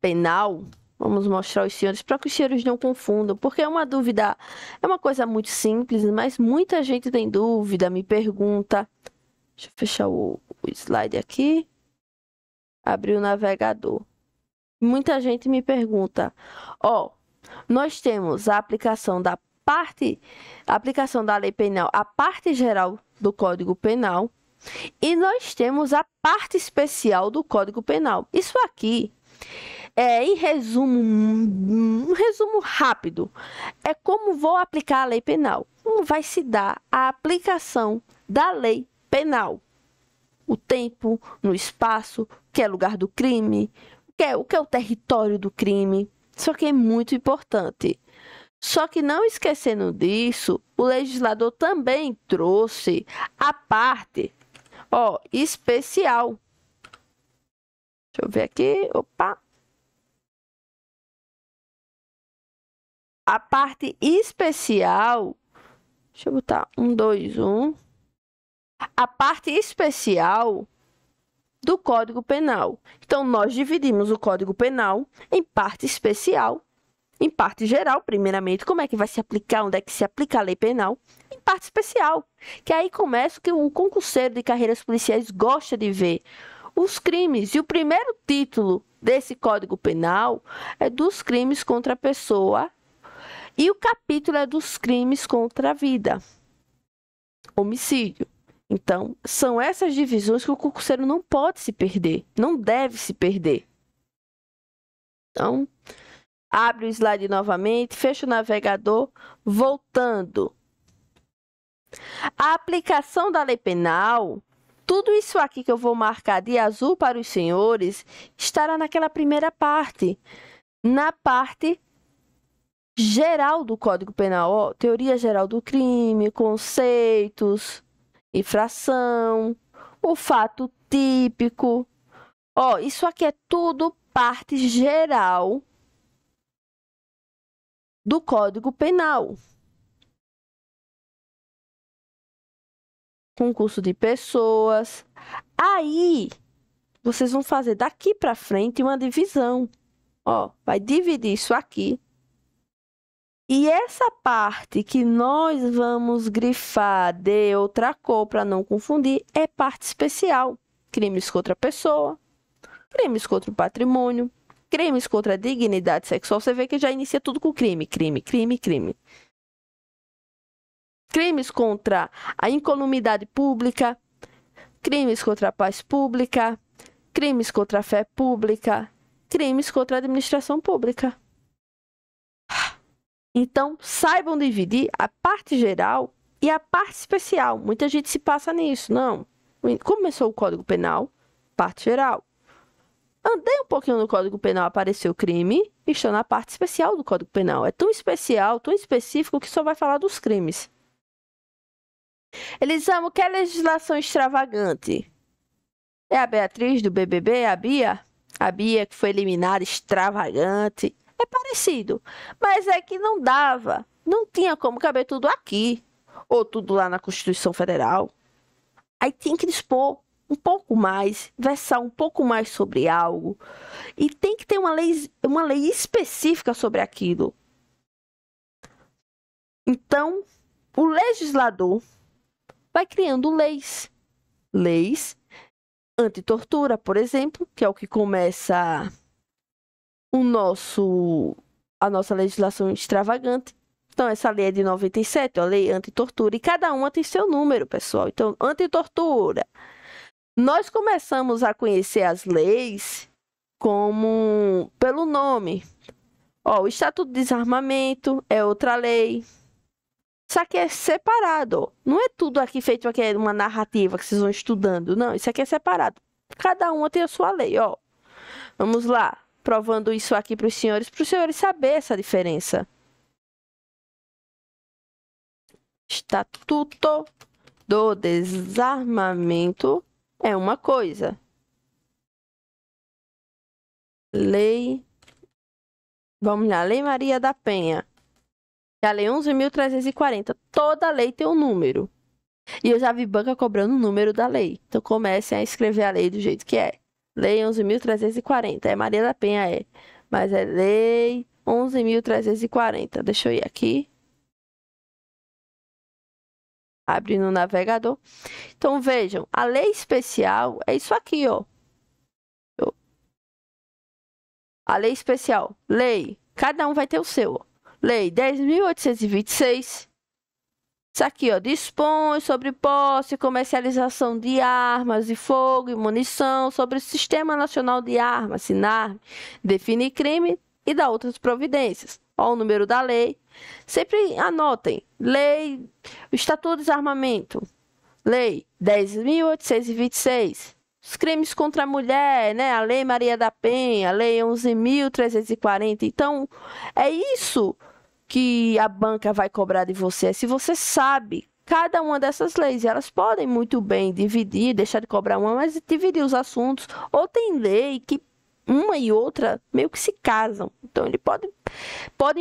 Penal. Vamos mostrar aos senhores para que os senhores não confundam, porque é uma dúvida, é uma coisa muito simples, mas muita gente tem dúvida, me pergunta. Deixa eu fechar o slide aqui. Abrir o navegador. Muita gente me pergunta, nós temos a aplicação da lei penal, a parte geral do Código Penal, e nós temos a parte especial do Código Penal. Isso aqui em resumo, um resumo rápido, é como vou aplicar a lei penal. Como vai se dar a aplicação da lei penal? O tempo, no espaço, o que é lugar do crime, o que é o território do crime. Isso aqui é muito importante. Só que não esquecendo disso, o legislador também trouxe a parte especial. Deixa eu ver aqui. Opa! A parte especial, deixa eu botar 1, 2, 1. A parte especial do Código Penal. Então, nós dividimos o Código Penal em parte especial, em parte geral, primeiramente, como é que vai se aplicar, onde é que se aplica a lei penal, em parte especial, que aí começa o que o concurseiro de carreiras policiais gosta de ver. Os crimes. E o primeiro título desse Código Penal é dos crimes contra a pessoa. E o capítulo é dos crimes contra a vida. Homicídio. Então, são essas divisões que o concurseiro não pode se perder, não deve se perder. Então, abre o slide novamente, fecha o navegador, voltando. A aplicação da lei penal, tudo isso aqui que eu vou marcar de azul para os senhores, estará naquela primeira parte, na parte geral do Código Penal, teoria geral do crime, conceitos, infração, o fato típico. Isso aqui é tudo parte geral do Código Penal. Concurso de pessoas. Aí, vocês vão fazer daqui para frente uma divisão. Vai dividir isso aqui. E essa parte que nós vamos grifar de outra cor para não confundir é parte especial. Crimes contra a pessoa, crimes contra o patrimônio, crimes contra a dignidade sexual. Você vê que já inicia tudo com crime, crime, crime, crime. Crimes contra a incolumidade pública, crimes contra a paz pública, crimes contra a fé pública, crimes contra a administração pública. Então, saibam dividir a parte geral e a parte especial. Muita gente se passa nisso. Não. Começou o Código Penal, parte geral. Andei um pouquinho no Código Penal, apareceu o crime, e estou na parte especial do Código Penal. É tão especial, tão específico, que só vai falar dos crimes. Eles amam que é legislação extravagante. É a Beatriz do BBB, a Bia? A Bia que foi eliminada, extravagante. É parecido, mas é que não dava, não tinha como caber tudo aqui, ou tudo lá na Constituição Federal. Aí tinha que dispor, um pouco mais, versar um pouco mais sobre algo. E tem que ter uma lei específica sobre aquilo. Então, o legislador vai criando leis. Leis anti-tortura, por exemplo, que é o que começa a nossa legislação extravagante. Então, essa lei é de 97, a lei anti-tortura, e cada uma tem seu número, pessoal. Então, anti-tortura. Nós começamos a conhecer as leis pelo nome. Ó, o Estatuto de Desarmamento é outra lei. Isso aqui é separado. Não é tudo aqui feito aqui uma narrativa que vocês vão estudando. Não, isso aqui é separado. Cada uma tem a sua lei, ó. Vamos lá, provando isso aqui para os senhores saberem essa diferença. Estatuto do Desarmamento é uma coisa. Lei... Vamos lá, Lei Maria da Penha. É a Lei 11.340. Toda lei tem um número. E eu já vi banca cobrando o número da lei. Então comecem a escrever a lei do jeito que é. Lei 11.340. É Maria da Penha, é. Mas é Lei 11.340. Deixa eu ir aqui. Abre no navegador. Então vejam, a lei especial é isso aqui, ó. A lei especial. Lei. Cada um vai ter o seu, ó. Lei 10.826. Isso aqui, ó, dispõe sobre posse e comercialização de armas de fogo e munição, sobre o Sistema Nacional de Armas, SINARM, define crime e dá outras providências. Ó, o número da lei. Sempre anotem. Lei, o Estatuto de Desarmamento. Lei 10.826. Os crimes contra a mulher, né? A Lei Maria da Penha, a Lei 11.340. Então, é isso que a banca vai cobrar de você. Se você sabe cada uma dessas leis, elas podem muito bem dividir, deixar de cobrar uma, mas dividir os assuntos. Ou tem lei que uma e outra meio que se casam. Então, ele pode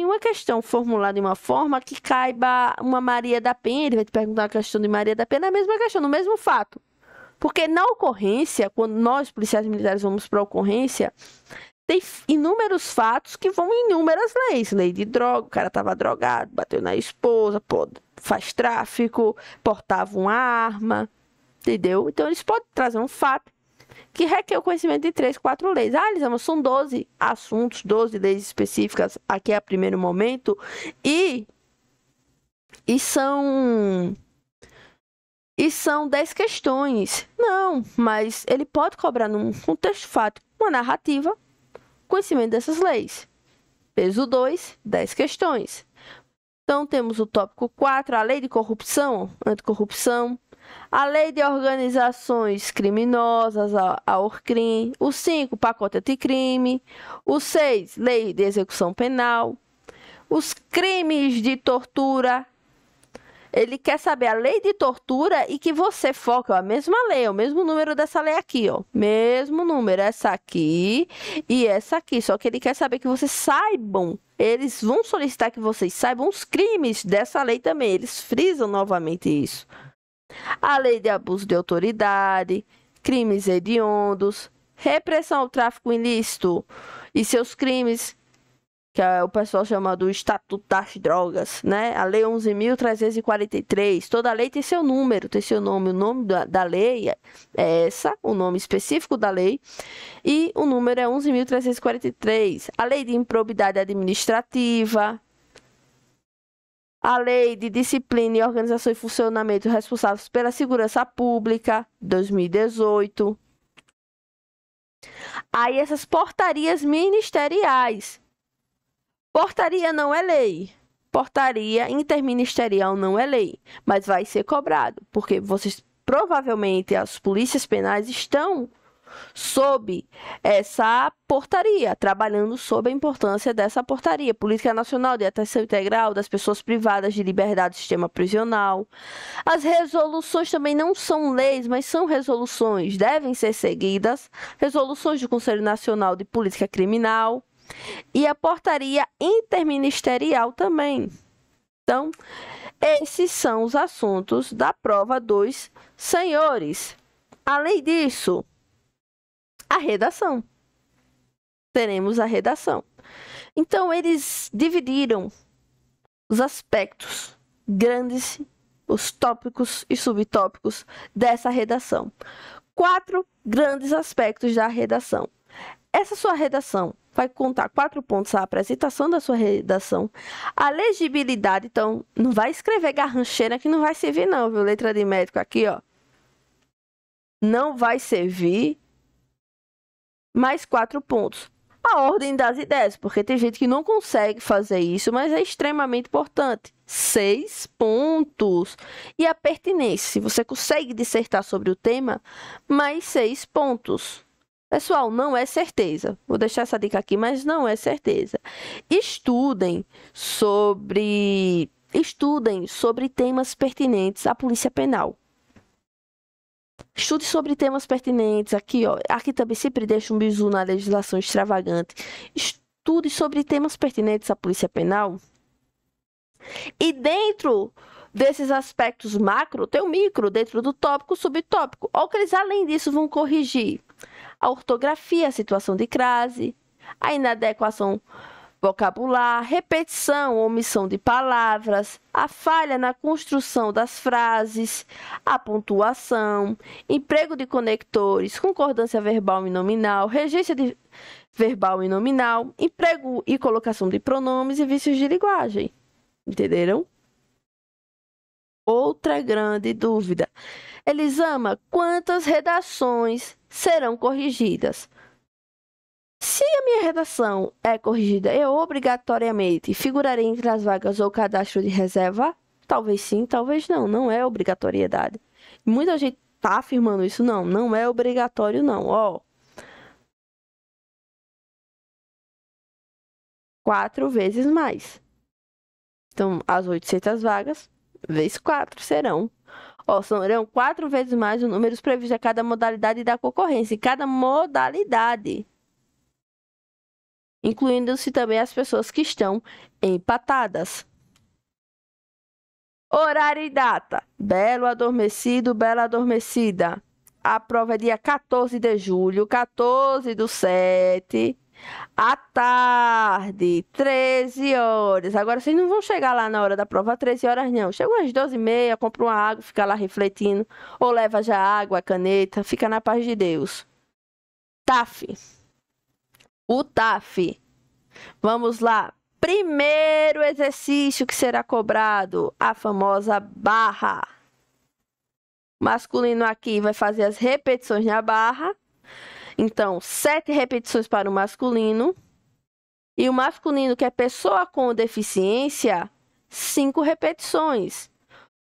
uma questão formular de uma forma que caiba uma Maria da Penha, ele vai te perguntar a questão de Maria da Penha, na mesma questão, no mesmo fato. Porque na ocorrência, quando nós, policiais militares, vamos para a ocorrência, tem inúmeros fatos que vão em inúmeras leis. Lei de droga, o cara estava drogado, bateu na esposa, faz tráfico, portava uma arma, entendeu? Então, eles podem trazer um fato que requer o conhecimento de 3, 4 leis. Ah, Elisama, são 12 assuntos, 12 leis específicas aqui a primeiro momento, e são 10 questões. Não, mas ele pode cobrar num contexto fato uma narrativa, conhecimento dessas leis. Peso 2, 10 questões. Então, temos o tópico 4, a lei de corrupção, anticorrupção. A lei de organizações criminosas, a ORCRIM. O 5, pacote anticrime. O 6, lei de execução penal. Os crimes de tortura. Ele quer saber a lei de tortura e que você foque, ó, a mesma lei, o mesmo número dessa lei aqui, ó. Mesmo número, essa aqui e essa aqui. Só que ele quer saber que vocês saibam. Eles vão solicitar que vocês saibam os crimes dessa lei também. Eles frisam novamente isso. A lei de abuso de autoridade, crimes hediondos, repressão ao tráfico ilícito e seus crimes, que o pessoal chama do Estatuto das Drogas, né? A Lei 11.343. Toda lei tem seu número, tem seu nome. O nome da lei é essa, o nome específico da lei, e o número é 11.343. A Lei de Improbidade Administrativa, a Lei de Disciplina e Organização e Funcionamento responsáveis pela Segurança Pública, 2018. Aí essas portarias ministeriais. Portaria não é lei. Portaria interministerial não é lei, mas vai ser cobrado, porque vocês provavelmente as polícias penais estão sob essa portaria, trabalhando sob a importância dessa portaria. Política Nacional de Atenção Integral das Pessoas Privadas de Liberdade do Sistema Prisional. As resoluções também não são leis, mas são resoluções, devem ser seguidas. Resoluções do Conselho Nacional de Política Criminal e a portaria interministerial também. Então, esses são os assuntos da prova dos senhores. Além disso, a redação. Teremos a redação. Então, eles dividiram os aspectos grandes, os tópicos e subtópicos dessa redação. 4 grandes aspectos da redação. Essa sua redação vai contar 4 pontos: a apresentação da sua redação, a legibilidade. Então, não vai escrever garrancheira que não vai servir não, viu? Letra de médico aqui, ó. Não vai servir. Mais 4 pontos. A ordem das ideias, porque tem gente que não consegue fazer isso, mas é extremamente importante. 6 pontos. E a pertinência, se você consegue dissertar sobre o tema, mais 6 pontos. Pessoal, não é certeza. Vou deixar essa dica aqui, mas não é certeza. Estudem sobre temas pertinentes à Polícia Penal. Estude sobre temas pertinentes. Aqui, ó. Aqui também sempre deixa um bizu na legislação extravagante. Estude sobre temas pertinentes à Polícia Penal. E dentro desses aspectos macro, tem o micro, dentro do tópico, subtópico. Ou que eles, além disso, vão corrigir a ortografia, a situação de crase, a inadequação vocabular, repetição ou omissão de palavras, a falha na construção das frases, a pontuação, emprego de conectores, concordância verbal e nominal, regência de verbal e nominal, emprego e colocação de pronomes e vícios de linguagem. Entenderam? Outra grande dúvida. Elisama, quantas redações serão corrigidas? Se a minha redação é corrigida, eu obrigatoriamente figurarei entre as vagas ou cadastro de reserva? Talvez sim, talvez não. Não é obrigatoriedade. Muita gente está afirmando isso. Não, não é obrigatório não. Ó, 4 vezes mais. Então, as 800 vagas, vezes 4 serão. Ó, serão 4 vezes mais os números previstos a cada modalidade da concorrência. Em cada modalidade. Incluindo-se também as pessoas que estão empatadas. Horário e data. Belo adormecido, bela adormecida. A prova é dia 14 de julho, 14/7, à tarde, 13 horas. Agora, vocês não vão chegar lá na hora da prova, 13 horas não. Chegam às 12h30, compra uma água, fica lá refletindo. Ou leva já água, caneta, fica na paz de Deus. TAF. O TAF. Vamos lá. Primeiro exercício que será cobrado, a famosa barra. Masculino aqui vai fazer as repetições na barra. Então, 7 repetições para o masculino. E o masculino, que é pessoa com deficiência, 5 repetições.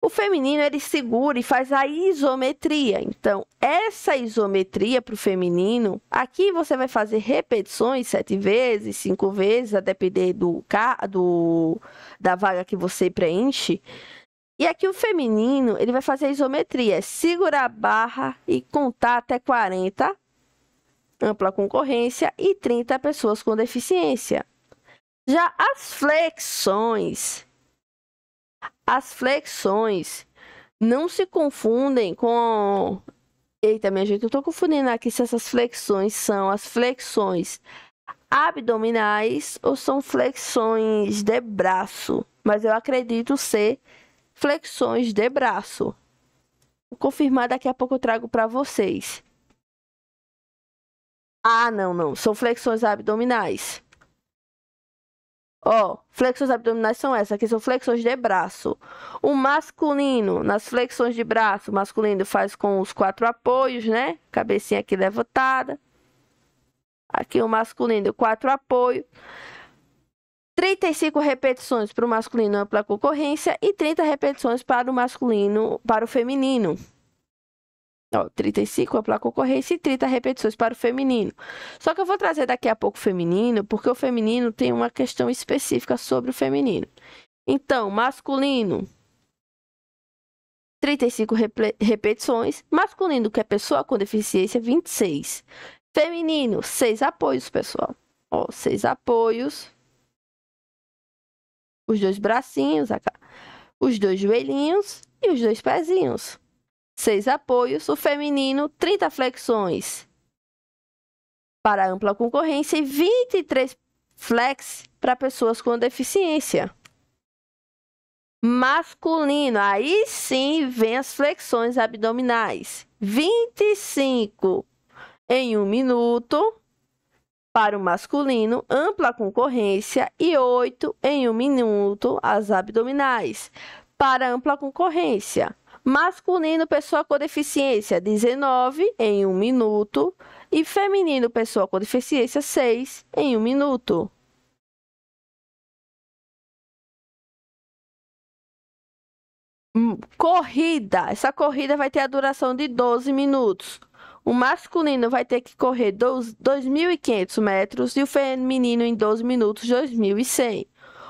O feminino, ele segura e faz a isometria. Então, essa isometria para o feminino, aqui você vai fazer repetições 7 vezes, 5 vezes, a depender da vaga que você preenche. E aqui o feminino, ele vai fazer a isometria, segurar a barra e contar até 40, ampla concorrência, e 30 pessoas com deficiência. Já as flexões não se confundem com... Eita, minha gente, eu tô confundindo aqui se essas flexões são as flexões abdominais ou são flexões de braço. Mas eu acredito ser flexões de braço. Vou confirmar, daqui a pouco eu trago para vocês. Ah, não. São flexões abdominais. Ó, flexões abdominais são essas. Aqui são flexões de braço. O masculino, nas flexões de braço, o masculino faz com os 4 apoios, né? Cabecinha aqui levantada. Aqui o masculino, 4 apoios. 35 repetições para o masculino, ampla concorrência. E 30 repetições para o masculino, para o feminino. Ó, 35 ampla concorrência e 30 repetições para o feminino. Só que eu vou trazer daqui a pouco o feminino, porque o feminino tem uma questão específica sobre o feminino. Então, masculino, 35 repetições. Masculino, que é pessoa com deficiência, 26. Feminino, 6 apoios, pessoal. Ó, 6 apoios. Os 2 bracinhos, os 2 joelhinhos e os 2 pezinhos. 6 apoios. O feminino, 30 flexões para ampla concorrência e 23 flex para pessoas com deficiência. Masculino, aí sim vem as flexões abdominais. 25 em 1 minuto para o masculino, ampla concorrência, e 8 em 1 minuto as abdominais para ampla concorrência. Masculino, pessoa com deficiência, 19 em 1 minuto, e feminino, pessoa com deficiência, 6 em 1 minuto. Corrida. Essa corrida vai ter a duração de 12 minutos. O masculino vai ter que correr 2.500 metros e o feminino em 12 minutos, 2.100.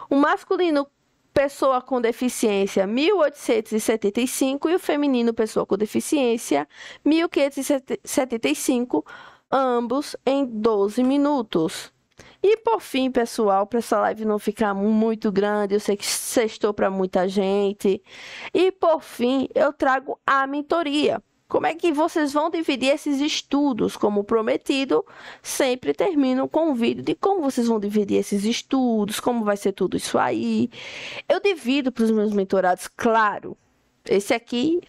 O masculino, pessoa com deficiência, 1.875 e o feminino, pessoa com deficiência, 1.575, ambos em 12 minutos. E por fim, pessoal, para essa live não ficar muito grande, eu sei que sextou para muita gente. E por fim, eu trago a mentoria. Como é que vocês vão dividir esses estudos? Como prometido, sempre termino com um vídeo de como vocês vão dividir esses estudos, como vai ser tudo isso aí. Eu divido para os meus mentorados, claro. Esse aqui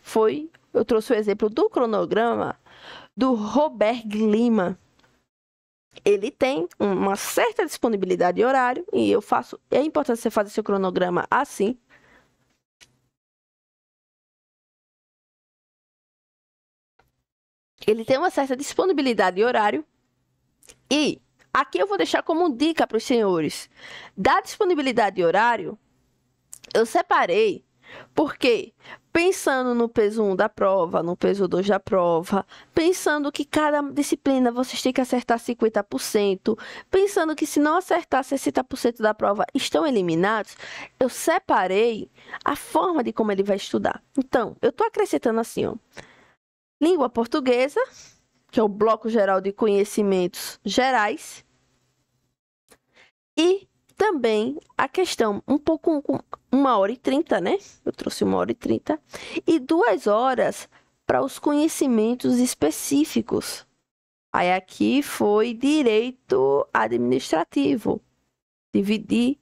eu trouxe o exemplo do cronograma do Robert Lima. Ele tem uma certa disponibilidade de horário e é importante você fazer seu cronograma assim. Ele tem uma certa disponibilidade de horário e aqui eu vou deixar como dica para os senhores. Da disponibilidade de horário, eu separei porque pensando no peso 1 da prova, no peso 2 da prova, pensando que cada disciplina vocês têm que acertar 50%, pensando que se não acertar 60% da prova estão eliminados, eu separei a forma de como ele vai estudar. Então, eu estou acrescentando assim, ó, língua portuguesa, que é o bloco geral de conhecimentos gerais, e também a questão, um pouco com 1h30, né? Eu trouxe 1h30. E 2 horas para os conhecimentos específicos. Aí aqui foi direito administrativo. Dividir.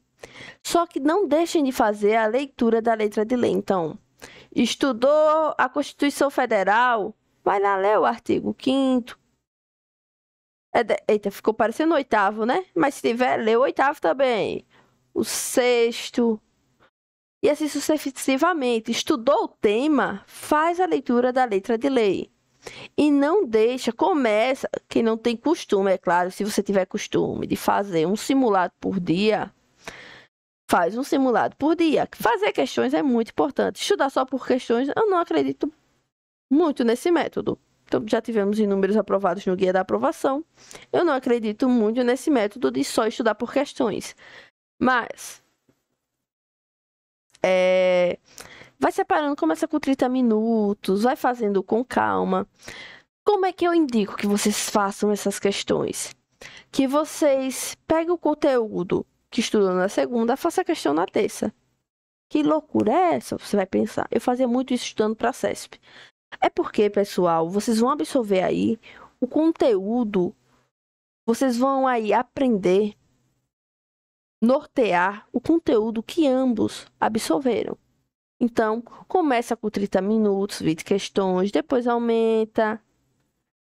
Só que não deixem de fazer a leitura da letra de lei. Então, estudou a Constituição Federal, vai lá ler o artigo 5º. Eita, ficou parecendo o 8º, né? Mas se tiver, lê o 8º também. O 6º. E assim sucessivamente. Estudou o tema, faz a leitura da letra de lei. E não deixa, começa, quem não tem costume, é claro, se você tiver costume de fazer um simulado por dia, faz um simulado por dia. Fazer questões é muito importante. Estudar só por questões, eu não acredito muito nesse método. Então, já tivemos inúmeros aprovados no guia da aprovação. Eu não acredito muito nesse método de só estudar por questões. Mas, vai separando, começa com 30 minutos, vai fazendo com calma. Como é que eu indico que vocês façam essas questões? Que vocês peguem o conteúdo que estudam na segunda, façam a questão na terça. Que loucura é essa? Você vai pensar. Eu fazia muito isso estudando para a CESP. É porque, pessoal, vocês vão absorver aí o conteúdo, vocês vão aí aprender, nortear o conteúdo que ambos absorveram. Então, começa com 30 minutos, 20 questões, depois aumenta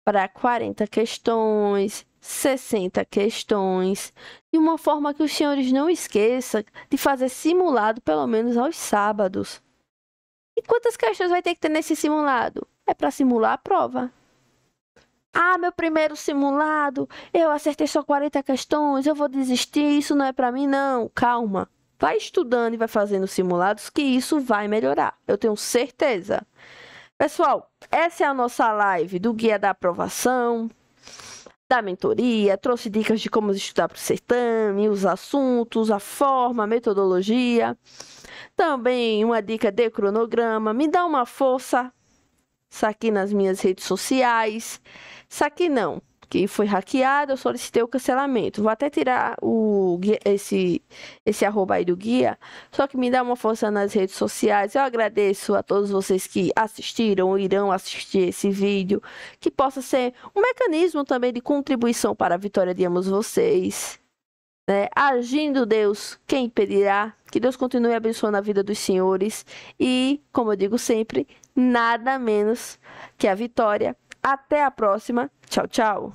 para 40 questões, 60 questões, de uma forma que os senhores não esqueçam de fazer simulado pelo menos aos sábados. E quantas questões vai ter que ter nesse simulado? É para simular a prova. Ah, meu primeiro simulado, eu acertei só 40 questões, eu vou desistir, isso não é para mim, não. Calma. Vai estudando e vai fazendo simulados que isso vai melhorar. Eu tenho certeza. Pessoal, essa é a nossa live do Guia da Aprovação, da mentoria. Trouxe dicas de como estudar para o certame, os assuntos, a forma, a metodologia. Também uma dica de cronograma. Me dá uma força. Isso aqui nas minhas redes sociais. Isso aqui não, que foi hackeado, eu solicitei o cancelamento. Vou até tirar o esse arroba aí do guia, só que me dá uma força nas redes sociais. Eu agradeço a todos vocês que assistiram ou irão assistir esse vídeo, que possa ser um mecanismo também de contribuição para a vitória de ambos vocês. Agindo Deus, quem impedirá? Que Deus continue abençoando a vida dos senhores e, como eu digo sempre, nada menos que a vitória. Até a próxima. Tchau, tchau.